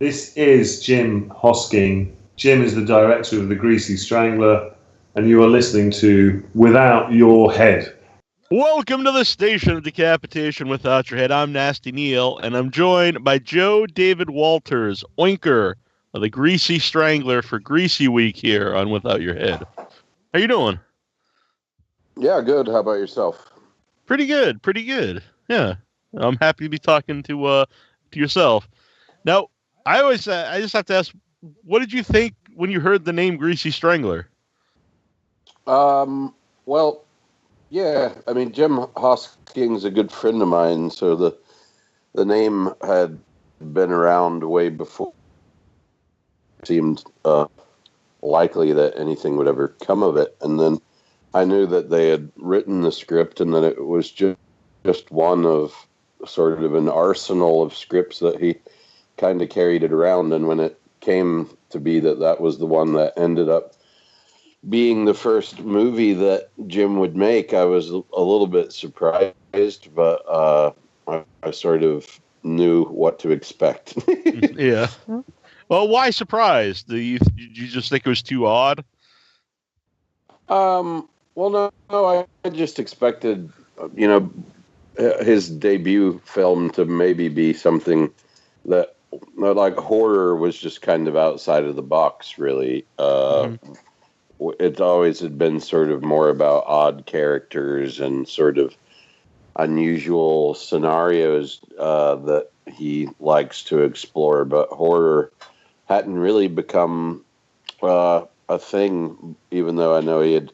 This is Jim Hosking. Jim is the director of The Greasy Strangler, and you are listening to Without Your Head. Welcome to the Station of Decapitation Without Your Head. I'm Nasty Neal, and I'm joined by Joe David Walters, Oinker of The Greasy Strangler for Greasy Week here on Without Your Head. How you doing? Yeah, good. How about yourself? Pretty good. Yeah, I'm happy to be talking to yourself. Now, I just have to ask, what did you think when you heard the name Greasy Strangler? Well, yeah. I mean, Jim Hosking's a good friend of mine, so the name had been around way before it seemed likely that anything would ever come of it. And then I knew that they had written the script and that it was just one of sort of an arsenal of scripts that he kind of carried it around. And when it came to be that was the one that ended up being the first movie that Jim would make, I was a little bit surprised, but I sort of knew what to expect. Yeah. Well, why surprised? Did you just think it was too odd? Well, no, I just expected, his debut film to maybe be something that, like, horror was just kind of outside of the box, really. It always had been sort of more about odd characters and sort of unusual scenarios that he likes to explore, but horror hadn't really become a thing, even though I know he had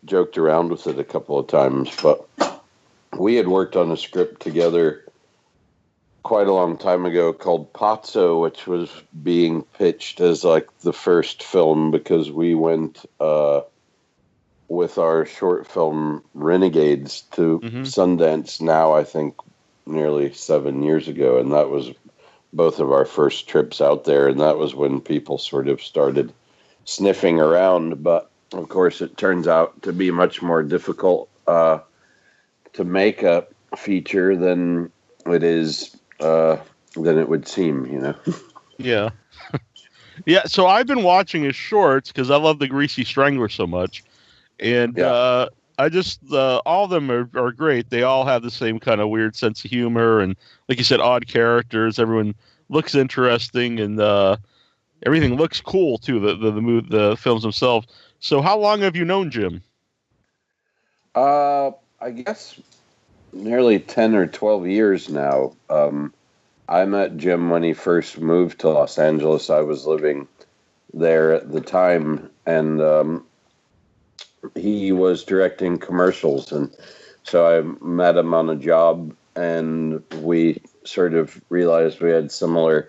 joked around with it a couple of times. But we had worked on a script together quite a long time ago called Pazzo, which was being pitched as like the first film because we went with our short film Renegades to Sundance now, I think nearly 7 years ago. And that was both of our first trips out there. And that was when people sort of started sniffing around. But of course, it turns out to be much more difficult to make a feature than it is than it would seem, you know. Yeah. Yeah, so I've been watching his shorts because I love the Greasy Strangler so much. And I just, all of them are great. They all have the same kind of weird sense of humor. And like you said, odd characters. Everyone looks interesting and everything looks cool, too, the films themselves. So how long have you known Jim? I guess nearly 10 or 12 years now. I met Jim when he first moved to Los Angeles. I was living there at the time, and he was directing commercials. And so I met him on a job, and we sort of realized we had similar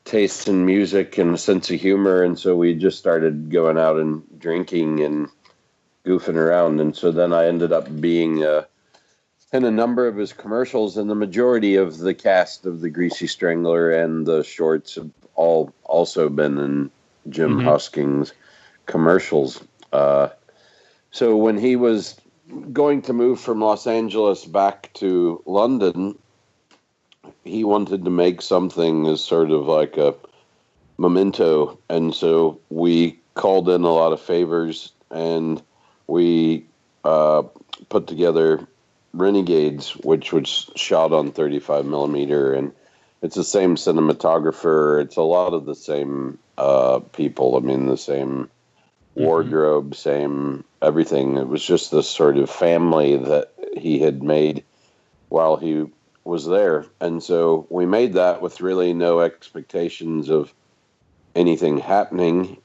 tastes in music and a sense of humor. And so we just started going out and drinking and goofing around. And so then I ended up being in a number of his commercials, and the majority of the cast of The Greasy Strangler and the shorts have all also been in Jim Hosking's commercials. So when he was going to move from Los Angeles back to London, he wanted to make something as sort of like a memento. And so we called in a lot of favors, and we put together Renegades, which was shot on 35 millimeter, and it's the same cinematographer. It's a lot of the same people. I mean, the same wardrobe, same everything. It was just this sort of family that he had made while he was there. And so we made that with really no expectations of anything happening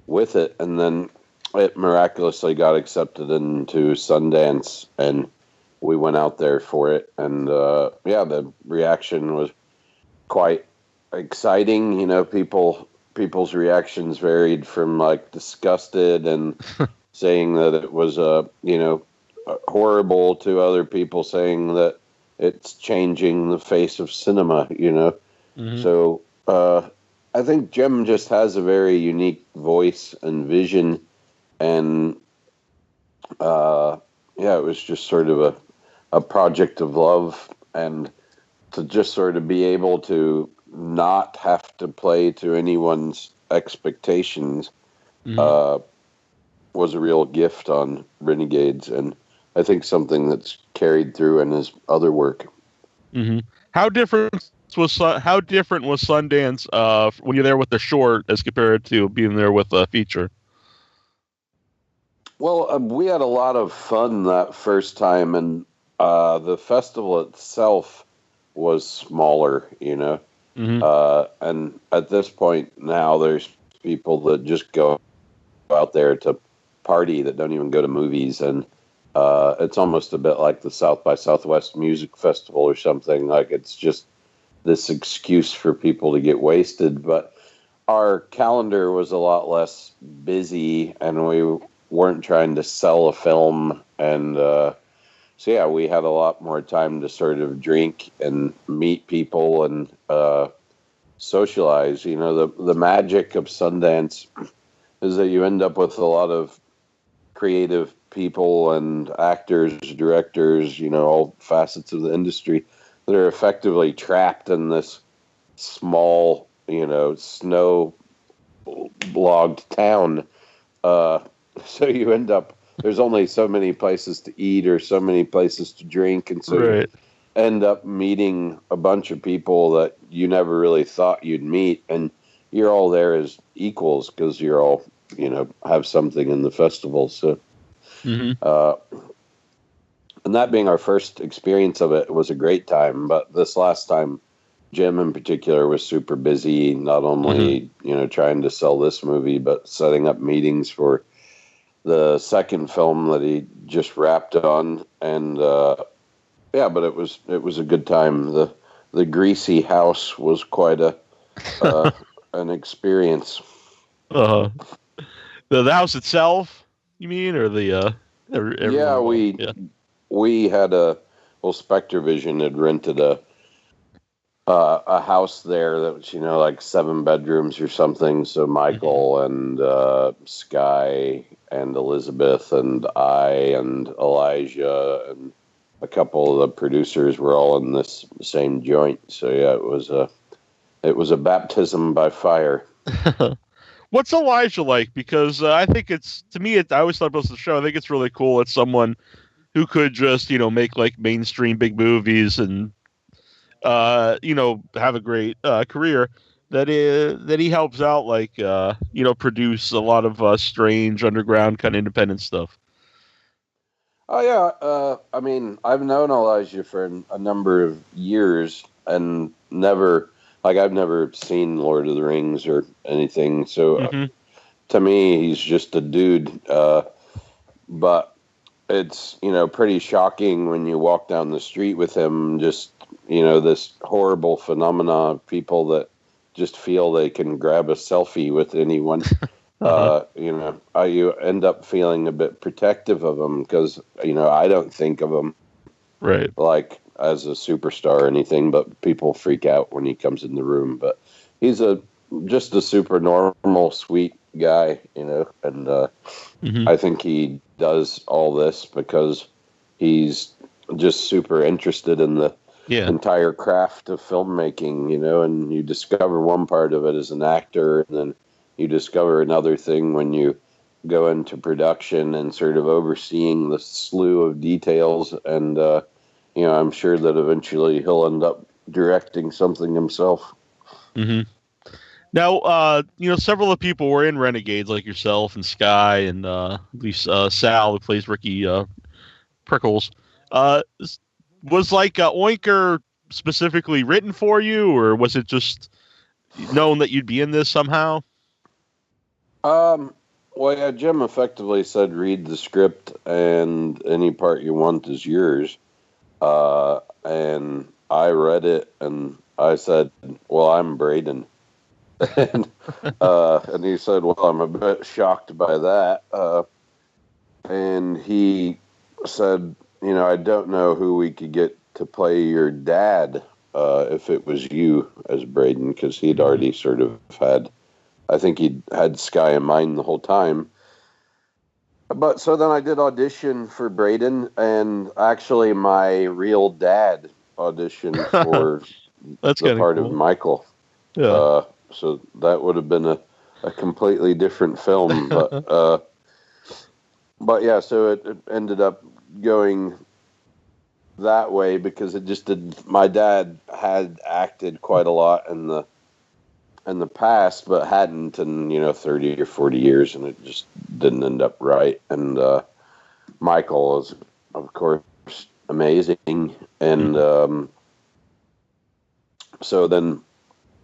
with it. And then it miraculously got accepted into Sundance, and we went out there for it. And the reaction was quite exciting. You know, people's reactions varied from like disgusted and saying that it was horrible to other people saying that it's changing the face of cinema. You know, so I think Jim just has a very unique voice and vision. And, it was just sort of a project of love, and to just sort of be able to not have to play to anyone's expectations was a real gift on Renegades, and I think something that's carried through in his other work. Mm-hmm. How different was Sundance when you're there with the short as compared to being there with a feature? Well, we had a lot of fun that first time, and the festival itself was smaller, you know. And at this point now, there's people that just go out there to party that don't even go to movies, and it's almost a bit like the South by Southwest Music Festival or something. Like, it's just this excuse for people to get wasted. But our calendar was a lot less busy, and we weren't trying to sell a film, and so yeah, we had a lot more time to sort of drink and meet people and socialize. You know, the magic of Sundance is that you end up with a lot of creative people and actors, directors, you know, all facets of the industry that are effectively trapped in this small, you know, snow logged town. So you end up, there's only so many places to eat or so many places to drink, and so you end up meeting a bunch of people that you never really thought you'd meet, and you're all there as equals because you're all, you know, have something in the festival. So, and that being our first experience of it was a great time. But this last time, Jim in particular was super busy, not only, you know, trying to sell this movie, but setting up meetings for the second film that he just wrapped on. And yeah, but it was a good time. The Greasy house was quite an experience. The house itself, you mean, or the yeah, we had Spectre Vision had rented a house there that was, you know, like 7 bedrooms or something. So Michael and Sky and Elizabeth and I and Elijah and a couple of the producers were all in this same joint. So yeah, it was a baptism by fire. What's Elijah like? Because I think I always thought about the show. I think it's really cool. It's someone who could just, you know, make like mainstream big movies and you know, have a great career. That he helps out, like you know, produce a lot of strange underground kind of independent stuff. Oh yeah, I mean, I've known Elijah for a number of years, and I've never seen Lord of the Rings or anything. So to me, he's just a dude. But it's, you know, pretty shocking when you walk down the street with him. Just, you know, this horrible phenomena of people that just feel they can grab a selfie with anyone. You know, you end up feeling a bit protective of him because, you know, I don't think of him like as a superstar or anything, but people freak out when he comes in the room. But he's just a super normal, sweet guy, you know, and I think he does all this because he's just super interested in the entire craft of filmmaking, you know, and you discover one part of it as an actor, and then you discover another thing when you go into production and sort of overseeing the slew of details. And, you know, I'm sure that eventually he'll end up directing something himself. Now, you know, several of the people were in Renegades, like yourself and Sky, and at least Sal, who plays Ricky Prickles. Was like Oinker specifically written for you, or was it just known that you'd be in this somehow? Well, yeah, Jim effectively said, read the script and any part you want is yours. And I read it and I said, well, I'm Brayden. And he said, well, I'm a bit shocked by that. And he said, you know, I don't know who we could get to play your dad if it was you as Brayden, because he'd already sort of I think he'd had Sky in mind the whole time. But so then I did audition for Brayden, and actually my real dad auditioned for That's the part cool. of Michael. Yeah. So that would have been a completely different film. But yeah, so it ended up going that way because it just did. My dad had acted quite a lot in the past, but hadn't in 30 or 40 years, and it just didn't end up right. And Michael is, of course, amazing, and so then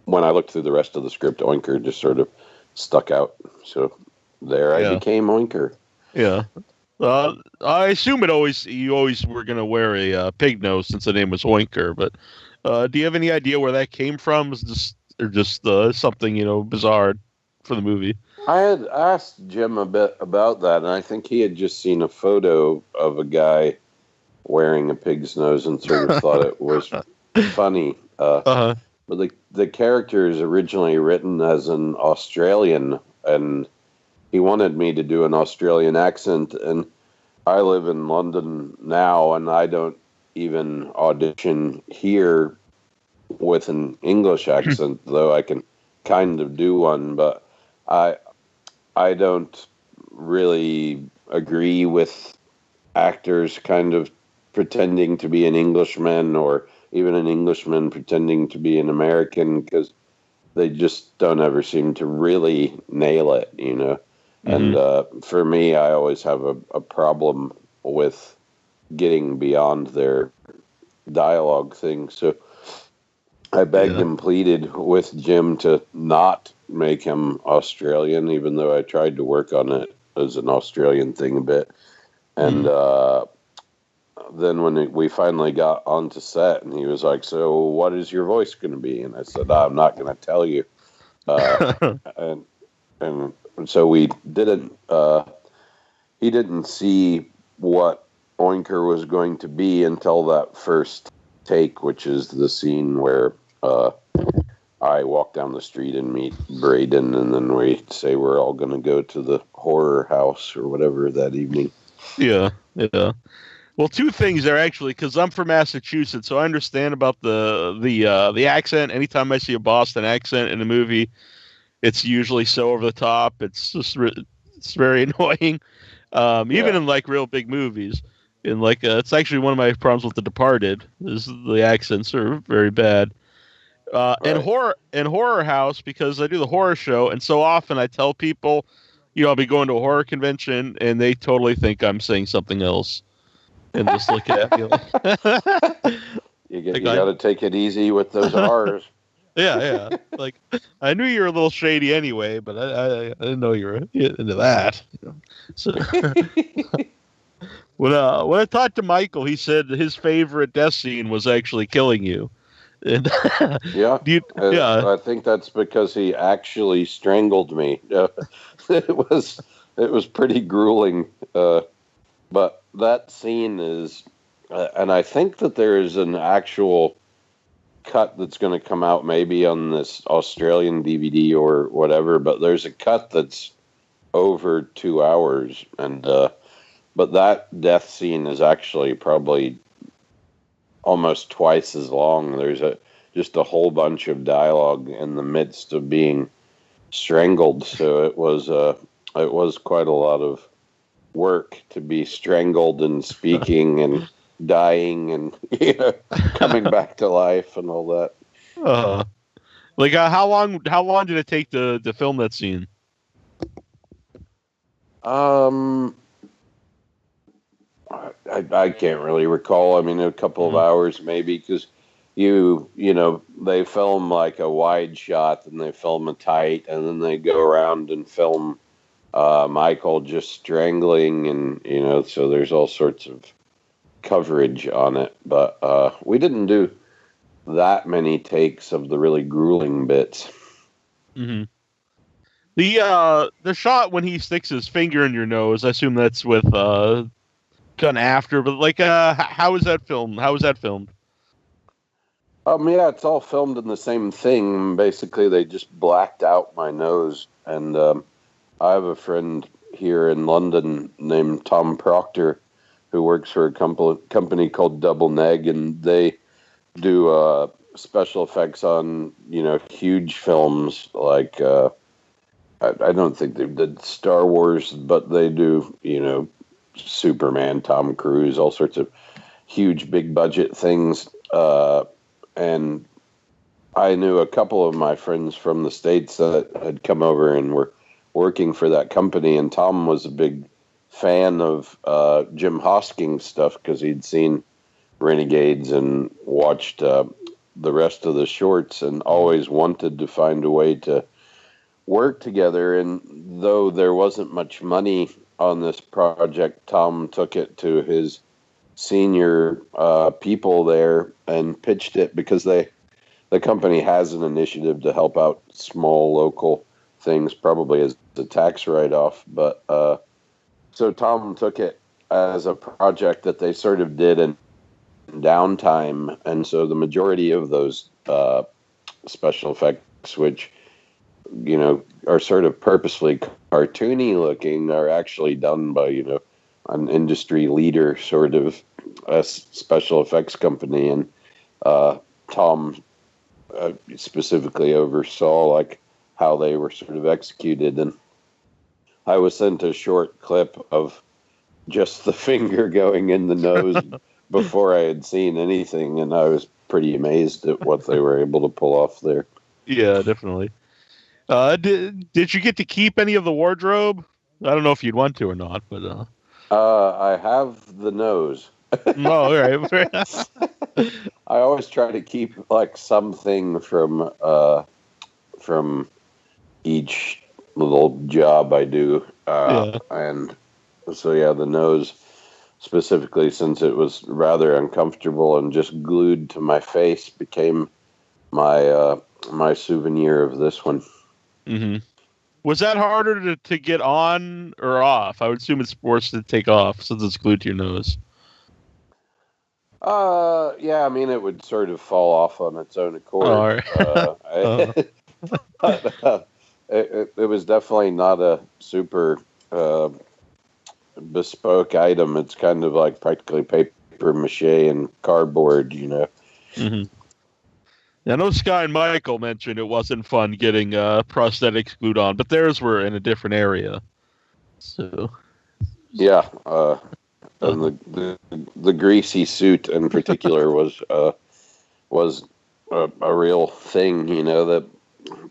when I looked through the rest of the script, Oinker just sort of stuck out. So there I became Oinker. Yeah. I assume you always were going to wear a pig nose since the name was Oinker, but do you have any idea where that came from? Is just something, bizarre for the movie? I had asked Jim a bit about that, and I think he had just seen a photo of a guy wearing a pig's nose and sort of thought it was funny. But the character is originally written as an Australian, and he wanted me to do an Australian accent, and I live in London now, and I don't even audition here with an English accent, though I can kind of do one, but I don't really agree with actors kind of pretending to be an Englishman or even an Englishman pretending to be an American, because they just don't ever seem to really nail it, And for me, I always have a problem with getting beyond their dialogue thing. So I begged and pleaded with Jim to not make him Australian, even though I tried to work on it as an Australian thing a bit. And then when we finally got onto set, and he was like, "So what is your voice going to be?" And I said, "I'm not going to tell you." And so we didn't. He didn't see what Oinker was going to be until that first take, which is the scene where I walk down the street and meet Brayden, and then we say we're all going to go to the horror house or whatever that evening. Yeah. Well, two things there actually, because I'm from Massachusetts, so I understand about the accent. Anytime I see a Boston accent in a movie, it's usually so over the top. It's just it's very annoying, even in like real big movies. And like it's actually one of my problems with The Departed is the accents are very bad. And horror house, because I do the horror show, and so often I tell people, I'll be going to a horror convention, and they totally think I'm saying something else. And just look at me like, you got to take it easy with those R's. Yeah. Like, I knew you were a little shady anyway, but I didn't know you were into that. So when I talked to Michael, he said his favorite death scene was actually killing you. And I think that's because he actually strangled me. It was pretty grueling. But that scene is, and I think that there is an actual cut that's going to come out maybe on this Australian DVD or whatever, but there's a cut that's over 2 hours, and but that death scene is actually probably almost twice as long. There's just a whole bunch of dialogue in the midst of being strangled, so it was quite a lot of work to be strangled and speaking and dying and coming back to life and all that. How long did it take to film that scene? I can't really recall. I mean, a couple of hours maybe, because they film like a wide shot, and they film a tight, and then they go around and film Michael just strangling, and so there's all sorts of coverage on it. But we didn't do that many takes of the really grueling bits. Mm-hmm. The shot when he sticks his finger in your nose, I assume that's with done after, but like how is that filmed? Yeah, it's all filmed in the same thing. Basically, they just blacked out my nose, and I have a friend here in London named Tom Proctor who works for a company called Double Neg, and they do special effects on, huge films like, I don't think they did Star Wars, but they do, Superman, Tom Cruise, all sorts of huge, big budget things. And I knew a couple of my friends from the States that had come over and were working for that company. And Tom was a big fan of Jim Hosking stuff because he'd seen Renegades and watched the rest of the shorts and always wanted to find a way to work together. And though there wasn't much money on this project, Tom took it to his senior people there and pitched it because the company has an initiative to help out small local things, probably as a tax write-off. But so Tom took it as a project that they sort of did in downtime, and so the majority of those special effects, which are sort of purposefully cartoony looking, are actually done by an industry leader, sort of a special effects company, and Tom specifically oversaw like how they were sort of executed. And I was sent a short clip of just the finger going in the nose before I had seen anything, and I was pretty amazed at what they were able to pull off there. Yeah, definitely. Did you get to keep any of the wardrobe? I don't know if you'd want to or not, but I have the nose. Oh, all right. I always try to keep like something from each little job I do, and so the nose specifically, since it was rather uncomfortable and just glued to my face, became my my souvenir of this one. Mm-hmm. Was that harder to get on or off? I would assume it's forced to take off since it's glued to your nose. Yeah, I mean, it would sort of fall off on its own accord. Oh, all right. But it was definitely not a super bespoke item. It's kind of like practically paper mache and cardboard, Mm-hmm. I know Sky and Michael mentioned it wasn't fun getting prosthetics glued on, but theirs were in a different area. So yeah, and the greasy suit in particular was a real thing. That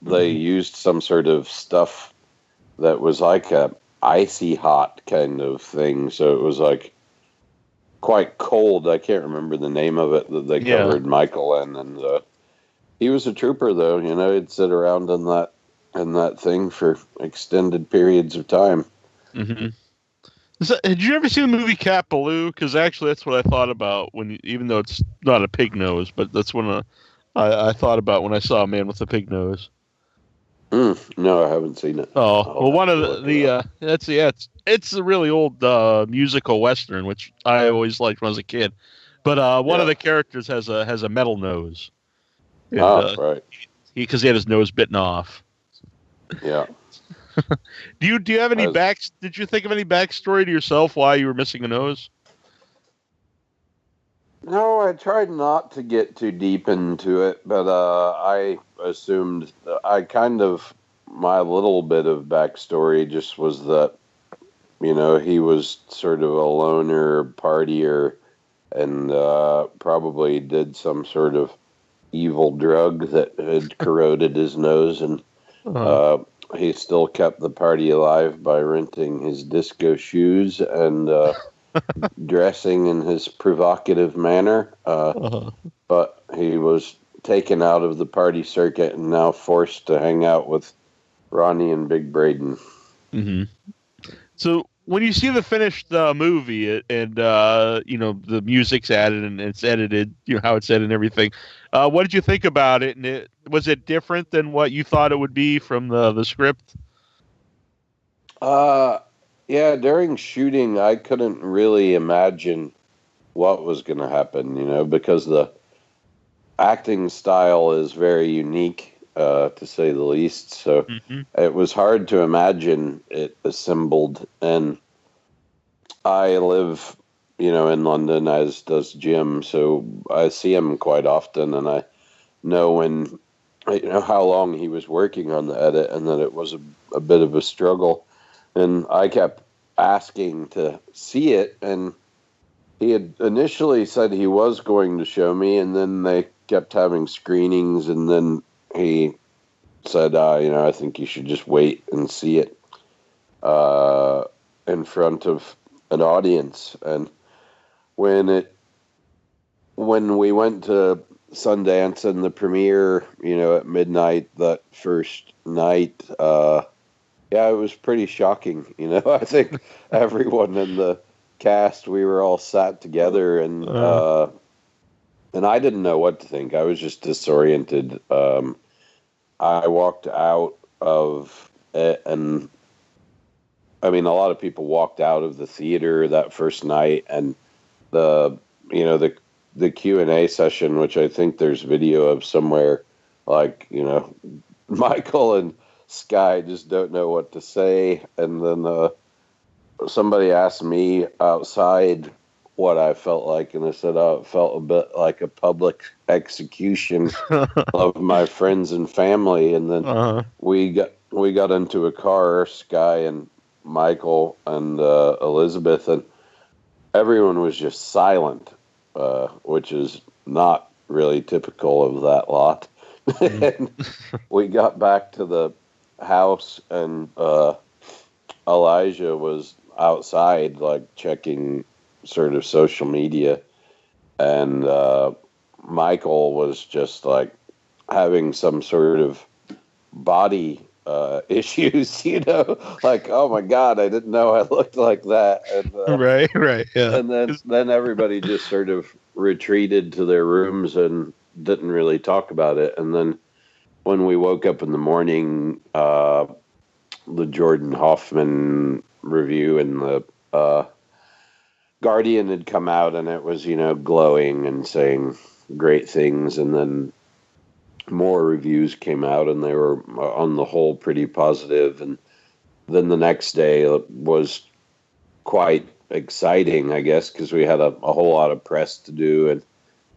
they used some sort of stuff that was like a icy hot kind of thing, so it was like quite cold. I can't remember the name of it that they covered Michael in, and he was a trooper, though. He'd sit around in that thing for extended periods of time. Mm-hmm. Did you ever see the movie Cat Ballou? Because actually, that's what I thought about even though it's not a pig nose, but that's when I thought about when I saw a man with a pig nose. No, I haven't seen it. Oh, well, one of it's a really old musical western, which I always liked when I was a kid. But one of the characters has a metal nose. And, right. Because he had his nose bitten off. Yeah. Do you have any Did you think of any backstory to yourself why you were missing a nose? No, I tried not to get too deep into it, but I assumed my little bit of backstory just was that, he was sort of a loner, partier, and probably did some sort of evil drug that had corroded his nose, and he still kept the party alive by renting his disco shoes and dressing in his provocative manner. But he was taken out of the party circuit and now forced to hang out with Ronnie and Big Brayden. Mm-hmm. So when you see the finished movie and the music's added and it's edited, how it's edited and everything, what did you think about it? And was it different than what you thought it would be from the script? Yeah, during shooting, I couldn't really imagine what was going to happen, because the acting style is very unique, to say the least. So it was hard to imagine it assembled. And I live, in London, as does Jim, so I see him quite often, and I know how long he was working on the edit, and that it was a bit of a struggle. And I kept asking to see it, and he had initially said he was going to show me, and then they kept having screenings, and then he said, I think you should just wait and see it in front of an audience. And when we went to Sundance and the premiere, at midnight that first night, it was pretty shocking. I think everyone in the cast, we were all sat together, and I didn't know what to think. I was just disoriented. I walked out of it, and I mean, a lot of people walked out of the theater that first night, and the Q&A session, which I think there's video of somewhere, like, Michael and Sky just don't know what to say. And then somebody asked me outside what I felt like, and I said, it felt a bit like a public execution of my friends and family. And then we got into a car, Sky and Michael and Elizabeth, and everyone was just silent, which is not really typical of that lot. And we got back to the house, and Elijah was outside, like, checking sort of social media, and Michael was just like having some sort of body issues, like, oh my God, I didn't know I looked like that. And, right, yeah. And then everybody just sort of retreated to their rooms and didn't really talk about it. And then when we woke up in the morning, the Jordan Hoffman review and the Guardian had come out, and it was, glowing and saying great things. And then more reviews came out, and they were on the whole pretty positive. And then the next day was quite exciting, I guess, because we had a whole lot of press to do, and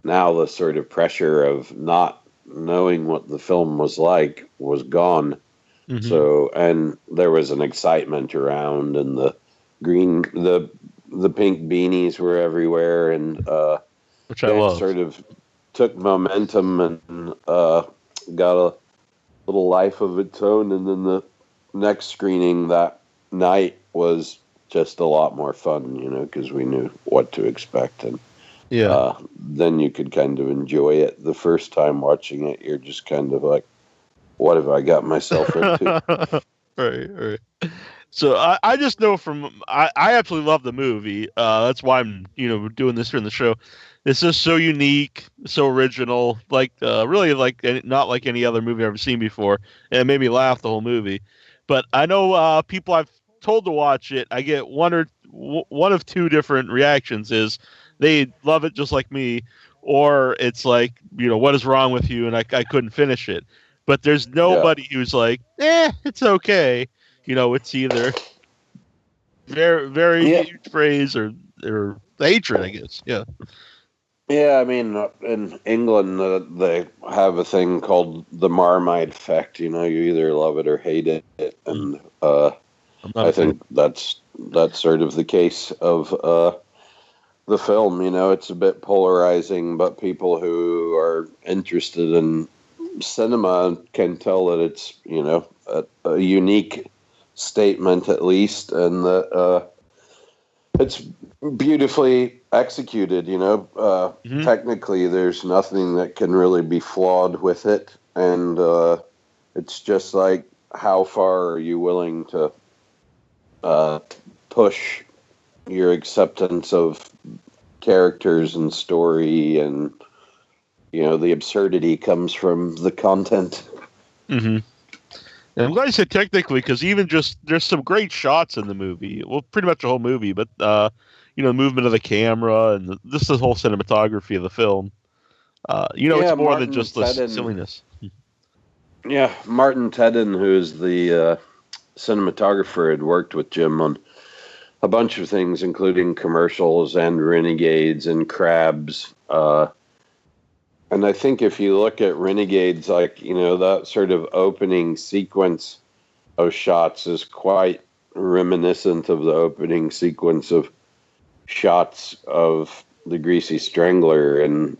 now the sort of pressure of not knowing what the film was like was gone. Mm-hmm. So, and there was an excitement around, and the pink beanies were everywhere, and which I love. Sort of took momentum and got a little life of its own. And then the next screening that night was just a lot more fun, because we knew what to expect. And then you could kind of enjoy it. The first time watching it, you're just kind of like, what have I got myself into? Right. So I just know I absolutely love the movie. That's why I'm doing this here in the show. It's just so unique, so original, like really like not like any other movie I've ever seen before, and it made me laugh the whole movie. But I know people I've told to watch it, I get one of two different reactions: is they love it just like me, or it's like, what is wrong with you, and I couldn't finish it. But there's nobody who's like, it's okay. It's either very, very huge praise or hatred, I guess. Yeah. Yeah, I mean, in England, they have a thing called the Marmite effect. You either love it or hate it. And I think that's sort of the case of the film. It's a bit polarizing, but people who are interested in cinema can tell that it's, a unique statement, at least, and that it's beautifully executed. Technically there's nothing that can really be flawed with it, and it's just like, how far are you willing to push your acceptance of characters and story, and the absurdity comes from the content. Mm-hmm. And I'm glad you said technically, because even just there's some great shots in the movie. Well, pretty much the whole movie, but the movement of the camera and the whole cinematography of the film. It's more than just the silliness. Yeah, Martin Tedden, who's the cinematographer, had worked with Jim on a bunch of things, including commercials and Renegades and Crabs. And I think if you look at Renegades, like, that sort of opening sequence of shots is quite reminiscent of the opening sequence of shots of the Greasy Strangler, and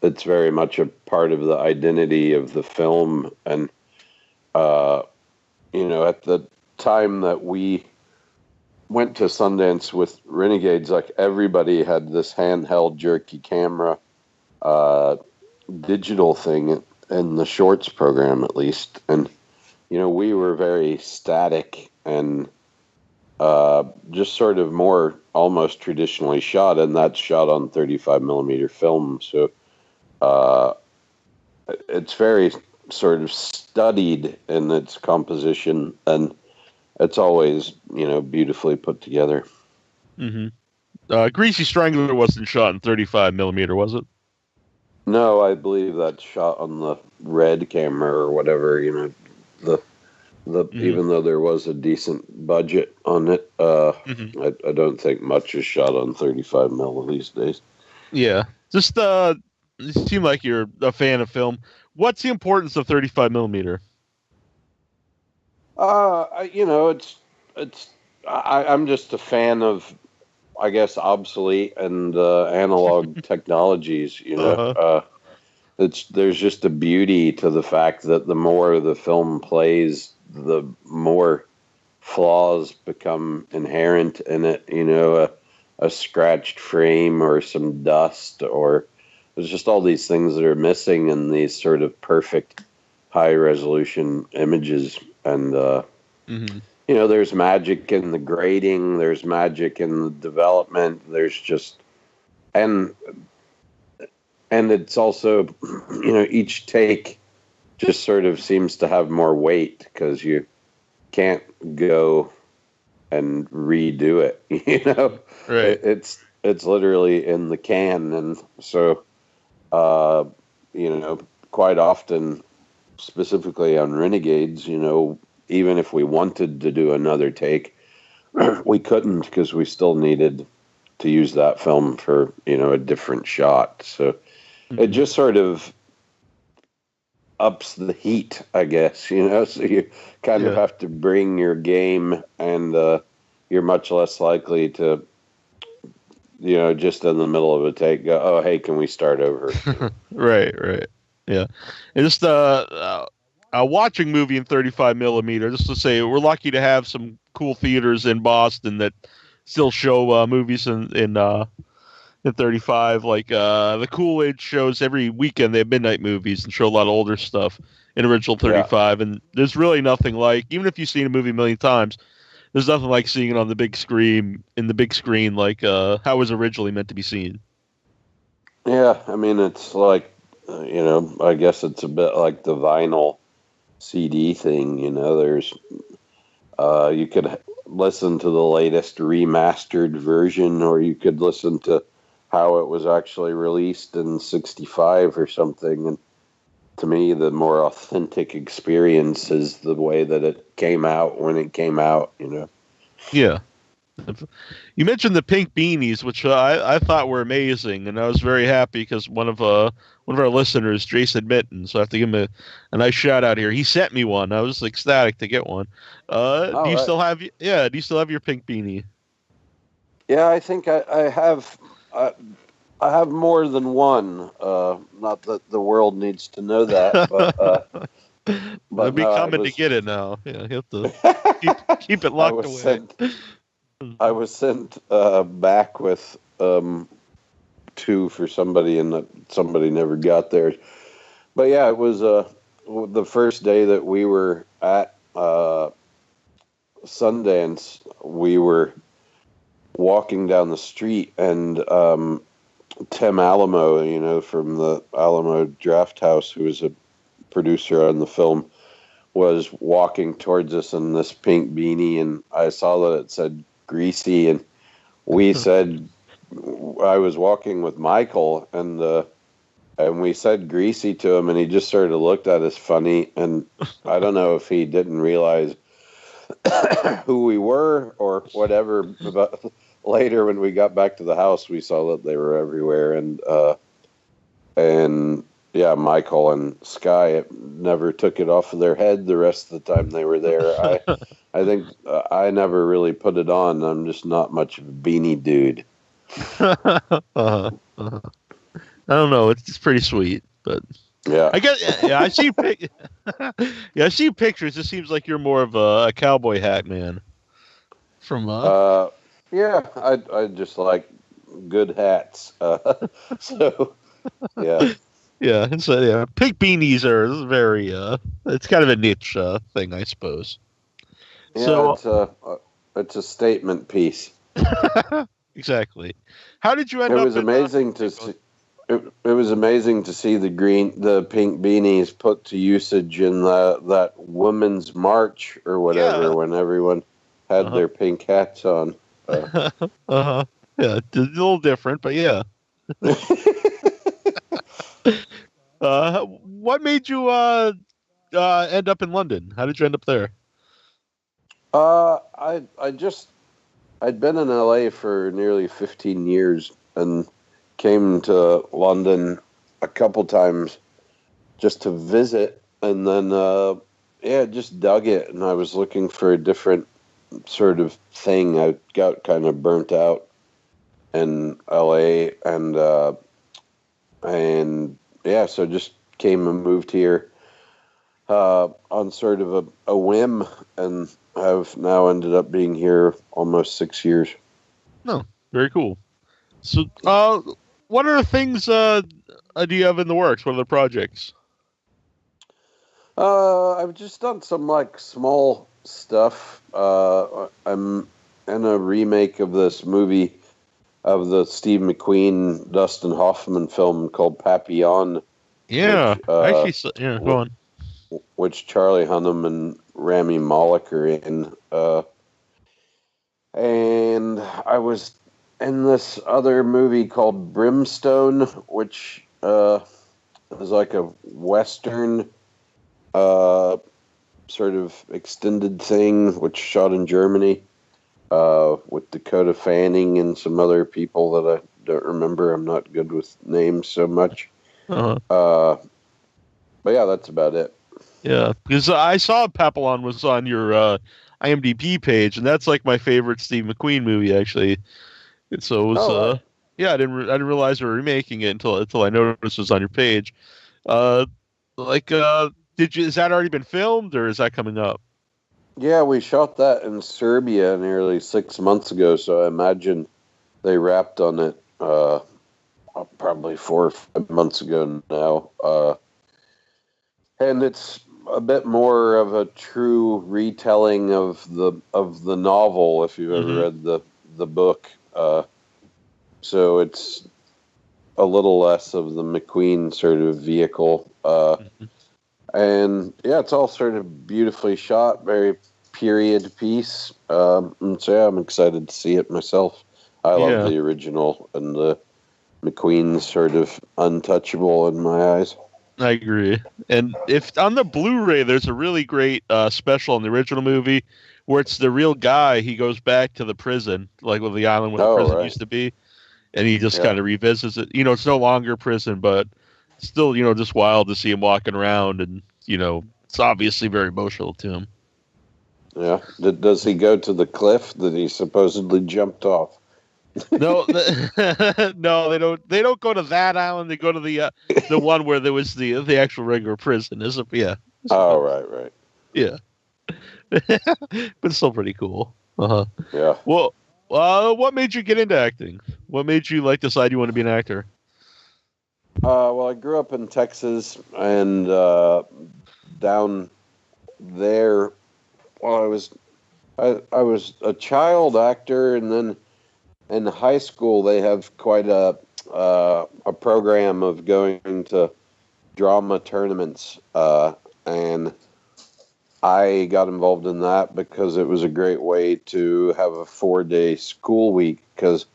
it's very much a part of the identity of the film. And at the time that we went to Sundance with Renegades, like, everybody had this handheld jerky camera, digital thing in the shorts program, at least. And we were very static and just sort of more almost traditionally shot, and that's shot on 35 millimeter film. So it's very sort of studied in its composition, and it's always, beautifully put together. Mm-hmm. Greasy Strangler wasn't shot in 35 millimeter, was it? No, I believe that's shot on the red camera or whatever, even though there was a decent budget on it, I don't think much is shot on 35 mil these days. Yeah. Just, you seem like you're a fan of film. What's the importance of 35 millimeter? I'm just a fan of, I guess, obsolete and analog technologies. There's just a beauty to the fact that the more the film plays, the more flaws become inherent in it. A scratched frame or some dust, or there's just all these things that are missing in these sort of perfect high resolution images. And there's magic in the grading, there's magic in the development, there's just and it's also each take just sort of seems to have more weight because you can't go and redo it. Right. It's literally in the can. And so quite often, specifically on Renegades, even if we wanted to do another take, we couldn't, because we still needed to use that film for, a different shot. So it just sort of ups the heat, I guess, so you kind of have to bring your game, and you're much less likely to, just in the middle of a take, go, oh, hey, can we start over? Right. Yeah. And just watching movie in 35 millimeter, just to say, we're lucky to have some cool theaters in Boston that still show movies in 35. Like the Coolidge shows every weekend. They have midnight movies and show a lot of older stuff in original 35. Yeah. And there's really nothing like, even if you've seen a movie a million times, there's nothing like seeing it on the big screen, like how it was originally meant to be seen. Yeah, I mean, it's like, I guess it's a bit like the vinyl CD thing. There's you could listen to the latest remastered version, or you could listen to how it was actually released in 65 or something. And to me, the more authentic experience is the way that it came out when it came out, Yeah. You mentioned the pink beanies, which I thought were amazing, and I was very happy because one of our listeners, Jason Mitten, so I have to give him a nice shout out here. He sent me one. I was ecstatic to get one. Do you still have your pink beanie? Yeah, I think I have. I have more than one. Not that the world needs to know that, but I'll be coming to get it now. Yeah, you have to keep it locked away. I was sent back with two for somebody, and somebody never got theirs. But yeah, it was the first day that we were at Sundance. We were walking down the street, and Tim Alamo, from the Alamo Draft House, who was a producer on the film, was walking towards us in this pink beanie, and I saw that it said Greasy, and we said, I was walking with Michael, and we said Greasy to him, and he just sort of looked at us funny, and I don't know if he didn't realize who we were or whatever, but later when we got back to the house, we saw that they were everywhere, and and yeah, Michael and Sky never took it off of their head the rest of the time they were there. I think I never really put it on. I'm just not much of a beanie dude. I don't know. It's pretty sweet, but Yeah, I guess I see I see pictures. It seems like you're more of a cowboy hat man. From yeah, I just like good hats. So yeah. yeah, so yeah, pink beanies are very it's kind of a niche thing, I suppose. Yeah, So it's a statement piece. exactly. How did you end It up? was amazing to see. It was amazing to see the pink beanies put to usage in that women's march or whatever, Yeah. when everyone had their pink hats on. Yeah, it's a little different, but yeah. What made you end up in London? How did you end up there? I'd been in LA for nearly 15 years and came to London a couple times just to visit, and then just dug it, and I was looking for a different sort of thing. I got kind of burnt out in LA, and yeah, so just came and moved here on sort of a whim, and have now ended up being here almost 6 years. No, very cool. So, what are the things do you have in the works? What are the projects? I've just done some like small stuff. I'm in a remake of this movie of the Steve McQueen, Dustin Hoffman film called Papillon. Yeah, Which, yeah. Go on. Which Charlie Hunnam and Rami Malek are in. And I was in this other movie called Brimstone, which is like a Western sort of extended thing, which shot in Germany with Dakota Fanning and some other people that I don't remember. I'm not good with names so much. But yeah, that's about it. Yeah, because I saw Papillon was on your IMDb page, and that's like my favorite Steve McQueen movie, actually. And so it was, Right. yeah, I didn't realize they were remaking it until I noticed it was on your page. Uh, is that already been filmed or is that coming up? Yeah, we shot that in Serbia nearly 6 months ago, so I imagine they wrapped on it probably 4 or 5 months ago now. And it's a bit more of a true retelling of the novel, if you've ever read the book. So it's a little less of the McQueen sort of vehicle. And yeah, it's all sort of beautifully shot, very period piece. And so yeah, I'm excited to see it myself. I love the original, and the McQueen's sort of untouchable in my eyes. I agree. And if on the Blu-ray, there's a really great special in the original movie where it's the real guy. He goes back to the prison, like with the island where the prison used to be, and he just kind of revisits it. You know, it's no longer prison, but still, just wild to see him walking around, and it's obviously very emotional to him. Yeah. Does he go to the cliff that he supposedly jumped off? No, no, they don't. They don't go to that island. They go to the one where there was the actual regular prison. Yeah. Oh, right. Yeah, but still pretty cool. Yeah. Well, what made you get into acting? What made you decide you want to be an actor? Well, I grew up in Texas, and down there, well, I was a child actor, and then in high school they have quite a program of going to drama tournaments, and I got involved in that because it was a great way to have a 4-day school week, because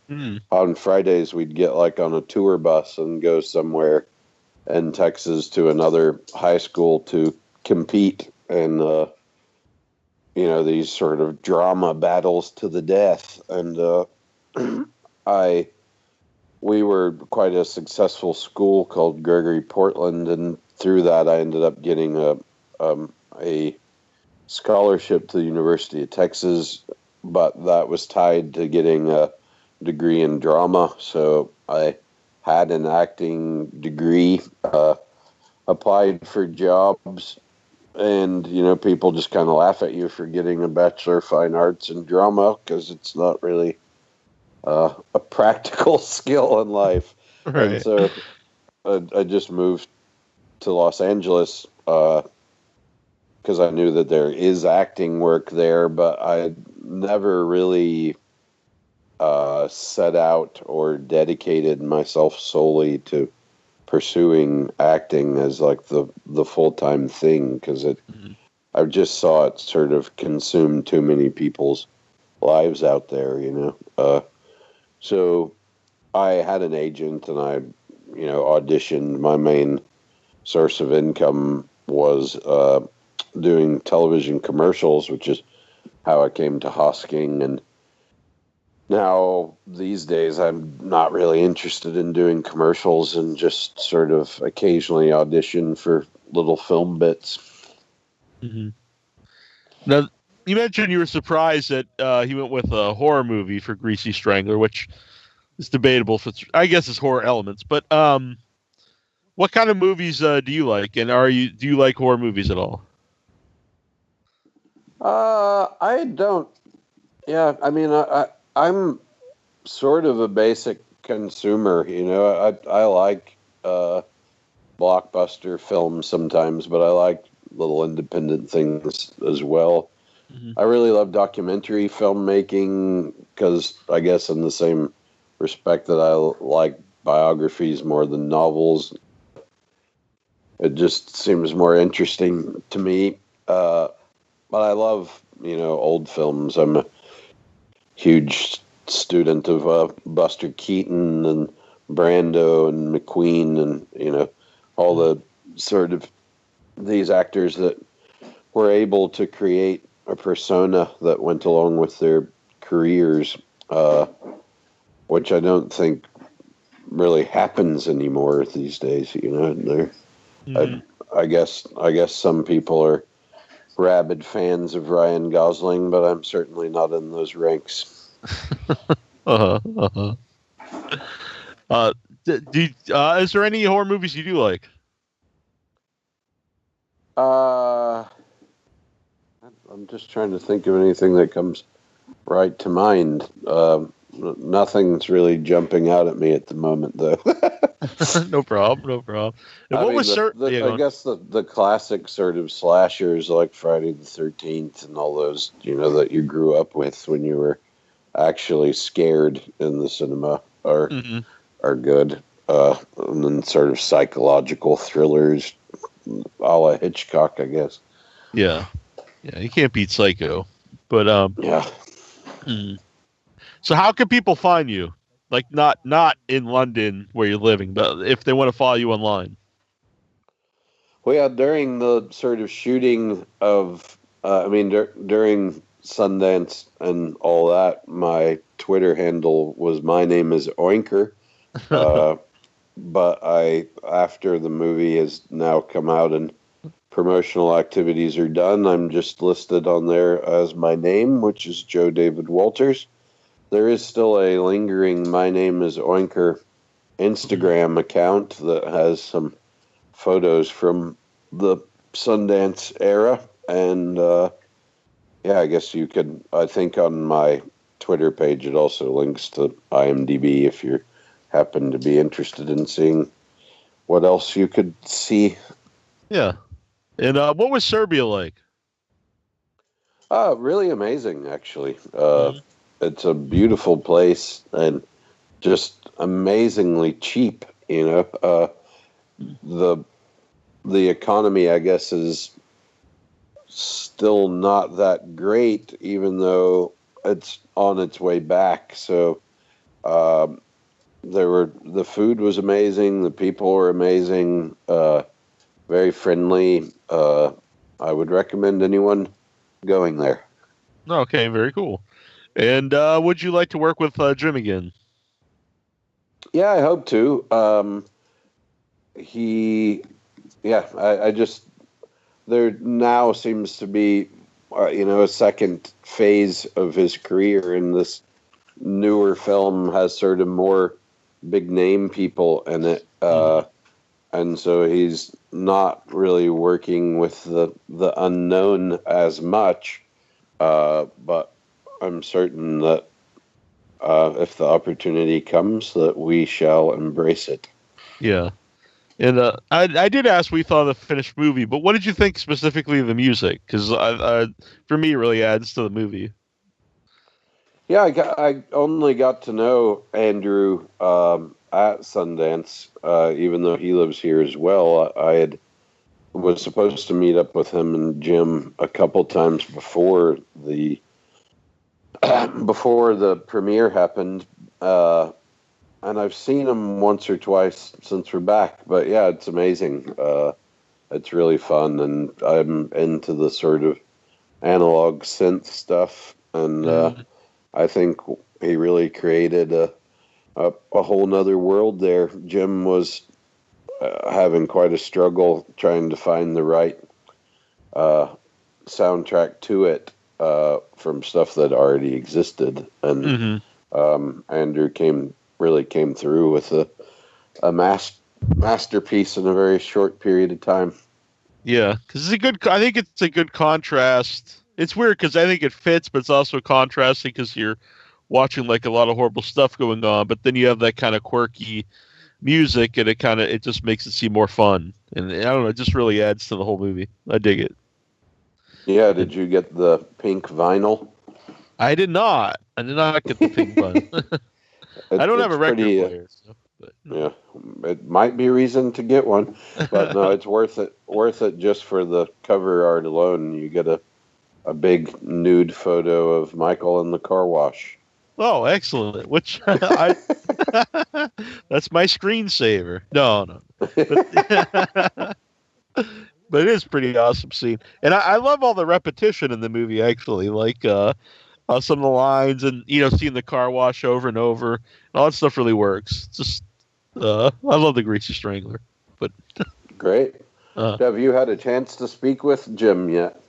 on Fridays we'd get on a tour bus and go somewhere in Texas to another high school to compete in these sort of drama battles to the death. And I we were quite a successful school called Gregory Portland, and through that I ended up getting a scholarship to the University of Texas, but that was tied to getting a degree in drama. So I had an acting degree, applied for jobs, and people just kind of laugh at you for getting a Bachelor of Fine Arts in drama because it's not really a practical skill in life. Right. And so I just moved to Los Angeles because I knew that there is acting work there, but I never really set out or dedicated myself solely to pursuing acting as like the full-time thing, because I just saw it sort of consume too many people's lives out there, so I had an agent and I auditioned. My main source of income was doing television commercials, which is how I came to Hosking. And now these days I'm not really interested in doing commercials and just sort of occasionally audition for little film bits. Mm-hmm. Now, you mentioned you were surprised that he went with a horror movie for Greasy Strangler, which is debatable if I guess it's horror elements. But what kind of movies do you like, and do you like horror movies at all? I don't. Yeah, I mean, I'm sort of a basic consumer. I like blockbuster films sometimes, but I like little independent things as well. Mm-hmm. I really love documentary filmmaking because I guess in the same respect that I like biographies more than novels, it just seems more interesting to me. But I love, old films. I'm a huge student of Buster Keaton and Brando and McQueen and, all the sort of these actors that were able to create a persona that went along with their careers, which I don't think really happens anymore these days. I guess some people are rabid fans of Ryan Gosling, but I'm certainly not in those ranks. Is there any horror movies you do like? I'm just trying to think of anything that comes right to mind. Nothing's really jumping out at me at the moment, though. No problem. And I guess the classic sort of slashers like Friday the 13th and all those, that you grew up with when you were actually scared in the cinema are good. And then sort of psychological thrillers, a la Hitchcock, I guess. Yeah, you can't beat Psycho. But yeah. So how can people find you? Like not in London where you're living, but if they want to follow you online. Well, yeah, during the sort of shooting of, during Sundance and all that, my Twitter handle was my name is Oinker. But after the movie has now come out and promotional activities are done, I'm just listed on there as my name, which is Joe David Walters. There is still a lingering My Name is Oinker Instagram account that has some photos from the Sundance era. And I guess you could, I think on my Twitter page, it also links to IMDb if you happen to be interested in seeing what else you could see. Yeah. And what was Serbia like? Really amazing, actually. It's a beautiful place and just amazingly cheap. The economy, I guess, is still not that great, even though it's on its way back. So, the food was amazing. The people were amazing. Very friendly. I would recommend anyone going there. Okay, very cool. And would you like to work with Jim again? Yeah, I hope to. I just there now seems to be, a second phase of his career, and this newer film has sort of more big name people in it, and so he's not really working with the unknown as much. But I'm certain that if the opportunity comes, that we shall embrace it. Yeah. And I did ask what you thought of the finished movie, but what did you think specifically of the music? Because for me, it really adds to the movie. Yeah, I only got to know Andrew at Sundance, even though he lives here as well. Was supposed to meet up with him and Jim a couple times before the before the premiere happened, and I've seen him once or twice since we're back. But yeah, it's amazing. It's really fun, and I'm into the sort of analog synth stuff, and I think he really created a whole nother world there. Jim was having quite a struggle trying to find the right soundtrack to it from stuff that already existed, and Andrew came through with a masterpiece in a very short period of time. Yeah, because I think it's a good contrast. It's weird because I think it fits, but it's also contrasting because you're watching like a lot of horrible stuff going on, but then you have that kind of quirky music, and it just makes it seem more fun. And I don't know, it just really adds to the whole movie. I dig it. Yeah, did you get the pink vinyl? I did not. I did not get the pink vinyl. I don't have a record player. But no. Yeah, it might be a reason to get one, but no, it's worth it. Worth it just for the cover art alone. You get a big nude photo of Michael in the car wash. Oh, excellent! Which that's my screensaver. No. But it is pretty awesome scene, and I love all the repetition in the movie. Actually, like some of the lines, and seeing the car wash over and over, and all that stuff really works. Just I love the Greasy Strangler. But great. Have you had a chance to speak with Jim yet?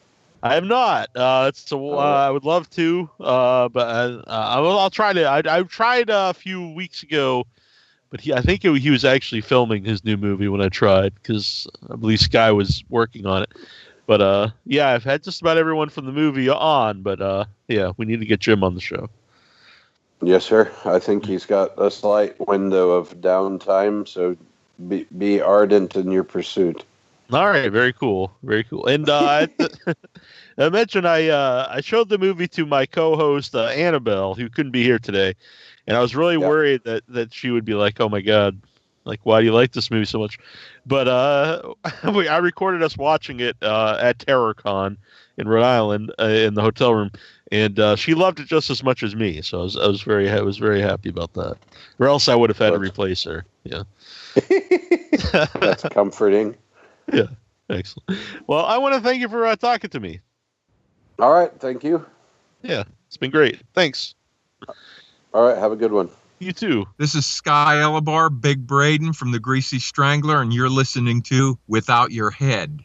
I have not. I would love to, but I'll try to. I tried a few weeks ago, but I think he was actually filming his new movie when I tried, because I believe Sky was working on it. But yeah, I've had just about everyone from the movie on, but yeah, we need to get Jim on the show. Yes, sir. I think he's got a slight window of downtime, so be ardent in your pursuit. All right, very cool, very cool. And I mentioned I showed the movie to my co-host Annabelle, who couldn't be here today, and I was really worried that she would be like, "Oh my God, like why do you like this movie so much?" But I recorded us watching it at TerrorCon in Rhode Island in the hotel room, and she loved it just as much as me. So I was very happy about that. Or else I would have had to replace her. Yeah, that's comforting. Yeah, excellent. Well, I want to thank you for talking to me. All right, thank you. Yeah, it's been great. Thanks. All right, have a good one. You too. This is Sky Elobar, Big Brayden from the Greasy Strangler, and you're listening to Without Your Head.